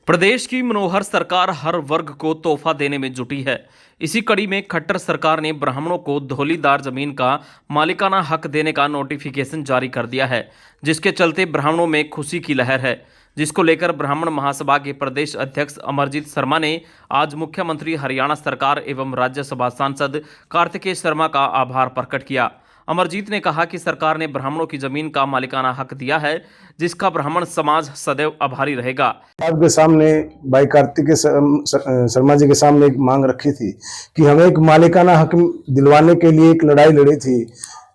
प्रदेश की मनोहर सरकार हर वर्ग को तोहफा देने में जुटी है। इसी कड़ी में खट्टर सरकार ने ब्राह्मणों को धौलीदार जमीन का मालिकाना हक देने का नोटिफिकेशन जारी कर दिया है, जिसके चलते ब्राह्मणों में खुशी की लहर है। जिसको लेकर ब्राह्मण महासभा के प्रदेश अध्यक्ष अमरजीत शर्मा ने आज मुख्यमंत्री हरियाणा सरकार एवं राज्यसभा सांसद कार्तिकेय शर्मा का आभार प्रकट किया। अमरजीत ने कहा कि सरकार ने ब्राह्मणों की जमीन का मालिकाना हक दिया है, जिसका ब्राह्मण समाज सदैव आभारी रहेगा। आपके सामने भाई कार्तिकेय शर्मा जी के सामने एक मांग रखी थी कि हमें एक मालिकाना हक दिलवाने के लिए एक लड़ाई लड़ी थी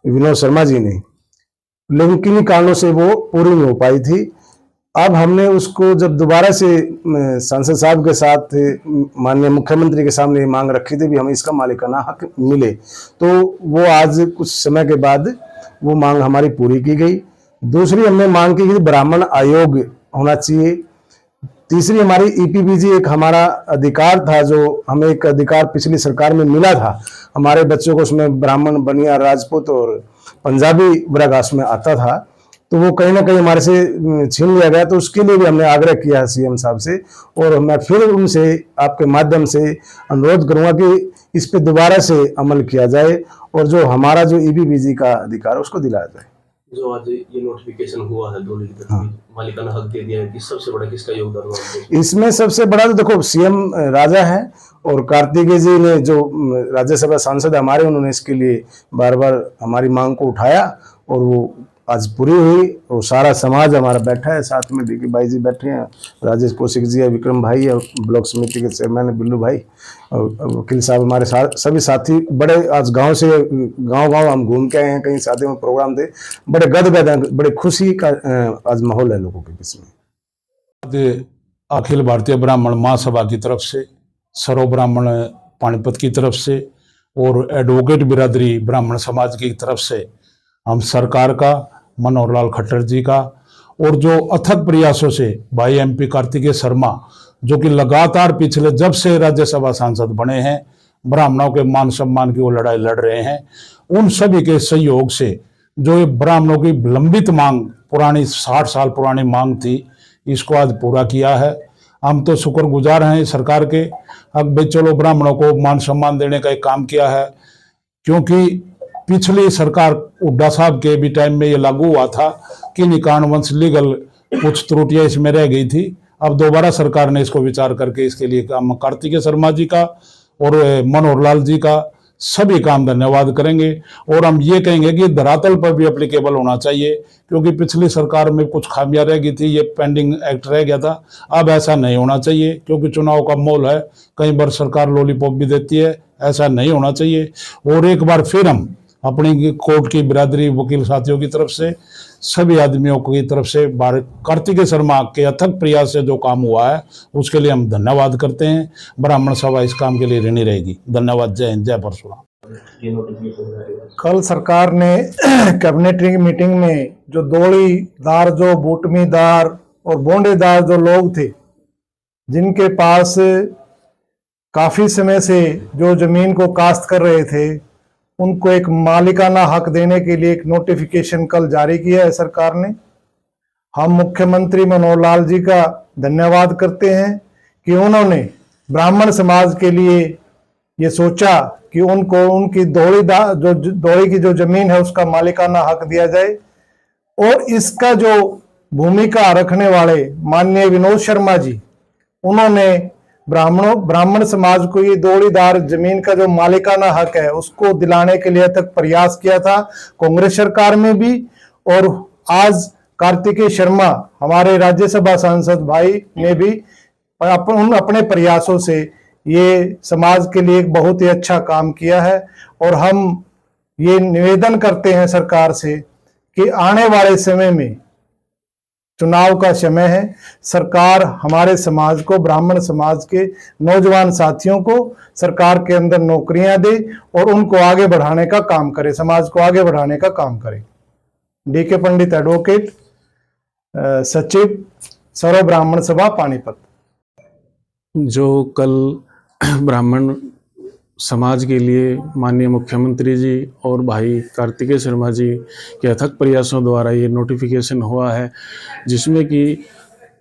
विनोद शर्मा जी ने, लेकिन किन्हीं कारणों से वो पूरी नहीं हो पाई थी। अब हमने उसको जब दोबारा से सांसद साहब के साथ माननीय मुख्यमंत्री के सामने मांग रखी थी भी हमें इसका मालिकाना हक मिले, तो वो आज कुछ समय के बाद वो मांग हमारी पूरी की गई। दूसरी हमने मांग की ब्राह्मण आयोग होना चाहिए। तीसरी हमारी ईपीपीजी एक हमारा अधिकार था, जो हमें एक अधिकार पिछली सरकार में मिला था। हमारे बच्चों को उसमें ब्राह्मण, बनिया, राजपूत और पंजाबी वर्ग में आता था, तो वो कहीं ना कहीं हमारे से छीन लिया गया। तो उसके लिए भी हमने आग्रह किया सीएम साहब से, और मैं फिर उनसे आपके माध्यम से अनुरोध करूंगा कि इस पे दोबारा से अमल किया जाए और जो हमारा जो ईपीपीजी का अधिकार है उसको दिलाया जाए। जो आज ये नोटिफिकेशन हुआ है धौली की मालिकाना हक दे दिया है, कि सबसे बड़ा किसका योगदान हुआ? इसमें सबसे बड़ा तो देखो सीएम राजा है, और कार्तिकेय जी ने जो राज्यसभा सांसद हमारे, उन्होंने इसके लिए बार बार हमारी मांग को उठाया और वो आज पूरी हुई। और सारा समाज हमारा बैठा है साथ में, देखिए भाई जी बैठे हैं, राजेश कौशिक जी है, विक्रम भाई है, ब्लॉक समिति के चेयरमैन है बिल्लू भाई, और वकील साहब, हमारे सभी साथी बड़े आज गांव से गांव हम घूम के आए हैं, कहीं शादी में प्रोग्राम थे, बड़े गदगद हैं, बड़े खुशी का आज माहौल है लोगों के बीच में। अखिल भारतीय ब्राह्मण महासभा की तरफ से, सर्व ब्राह्मण पानीपत की तरफ से और एडवोकेट बिरादरी ब्राह्मण समाज की तरफ से हम सरकार का, मनोहर लाल खट्टर जी का, और जो अथक प्रयासों से भाई एमपी कार्तिकेय शर्मा, जो कि लगातार पिछले जब से राज्यसभा सांसद बने हैं ब्राह्मणों के मान सम्मान की वो लड़ाई लड़ रहे हैं, उन सभी के सहयोग से जो ये ब्राह्मणों की लंबित मांग, पुरानी 60 साल पुरानी मांग थी, इसको आज पूरा किया है। हम तो शुक्रगुजार हैं सरकार के। अब भाई चलो ब्राह्मणों को मान सम्मान देने का एक काम किया है, क्योंकि पिछली सरकार हुड्डा साहब के भी टाइम में ये लागू हुआ था कि निकानवंश लीगल कुछ त्रुटियां इसमें रह गई थी। अब दोबारा सरकार ने इसको विचार करके इसके लिए काम कार्तिकेय शर्मा जी का और मनोहर लाल जी का सभी काम धन्यवाद करेंगे। और हम ये कहेंगे कि धरातल पर भी एप्लीकेबल होना चाहिए, क्योंकि पिछली सरकार में कुछ खामियां रह गई थी, ये पेंडिंग एक्ट रह गया था। अब ऐसा नहीं होना चाहिए, क्योंकि चुनाव का माहौल है, कई बार सरकार लॉलीपॉप भी देती है, ऐसा नहीं होना चाहिए। और एक बार फिर हम अपनी कोर्ट की बिरादरी, वकील साथियों की तरफ से, सभी आदमियों की तरफ से कार्तिकेय शर्मा के अथक प्रयास से जो काम हुआ है उसके लिए हम धन्यवाद करते हैं। ब्राह्मण सभा इस काम के लिए ऋणी रहेगी। धन्यवाद। जय हिंद, जय परशुराम। कल सरकार ने कैबिनेट मीटिंग में जो दौड़ीदार, जो बूटमीदार और बोंडेदार जो लोग थे, जिनके पास काफी समय से जो जमीन को काश्त कर रहे थे, उनको एक मालिकाना हक देने के लिए एक नोटिफिकेशन कल जारी किया है सरकार ने। हम मुख्यमंत्री मनोहर लाल जी का धन्यवाद करते हैं कि उन्होंने ब्राह्मण समाज के लिए ये सोचा कि उनको उनकी दौड़ी की जो जमीन है उसका मालिकाना हक दिया जाए। और इसका जो भूमिका रखने वाले माननीय विनोद शर्मा जी, उन्होंने ब्राह्मण समाज को ये दौड़ीदार जमीन का जो मालिकाना हक है उसको दिलाने के लिए तक प्रयास किया था कांग्रेस सरकार में भी। और आज कार्तिकेय शर्मा हमारे राज्यसभा सांसद भाई ने भी अपने प्रयासों से ये समाज के लिए एक बहुत ही अच्छा काम किया है। और हम ये निवेदन करते हैं सरकार से कि आने वाले समय में, चुनाव का समय है, सरकार हमारे समाज को, ब्राह्मण समाज के नौजवान साथियों को सरकार के अंदर नौकरियां दे और उनको आगे बढ़ाने का काम करे, समाज को आगे बढ़ाने का काम करे। डीके पंडित, एडवोकेट, सचिव, सर्व ब्राह्मण सभा, पानीपत। जो कल ब्राह्मण समाज के लिए माननीय मुख्यमंत्री जी और भाई कार्तिकेय शर्मा जी के अथक प्रयासों द्वारा ये नोटिफिकेशन हुआ है, जिसमें कि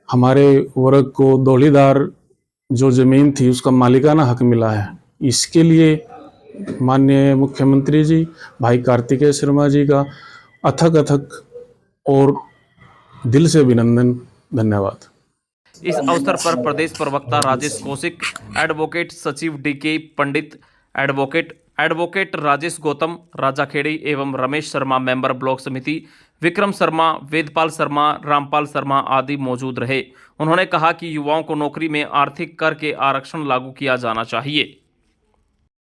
हमारे वर्ग को धौलीधार जो ज़मीन थी उसका मालिकाना हक मिला है। इसके लिए माननीय मुख्यमंत्री जी भाई कार्तिकेय शर्मा जी का अथक अथक और दिल से अभिनंदन, धन्यवाद। इस अवसर पर प्रदेश प्रवक्ता राजेश कौशिक, एडवोकेट सचिव डीके पंडित, एडवोकेट राजेश गौतम, राजा खेड़ी एवं रमेश शर्मा मेंबर ब्लॉक समिति, विक्रम शर्मा, वेदपाल शर्मा, रामपाल शर्मा आदि मौजूद रहे। उन्होंने कहा कि युवाओं को नौकरी में आर्थिक कर के आरक्षण लागू किया जाना चाहिए।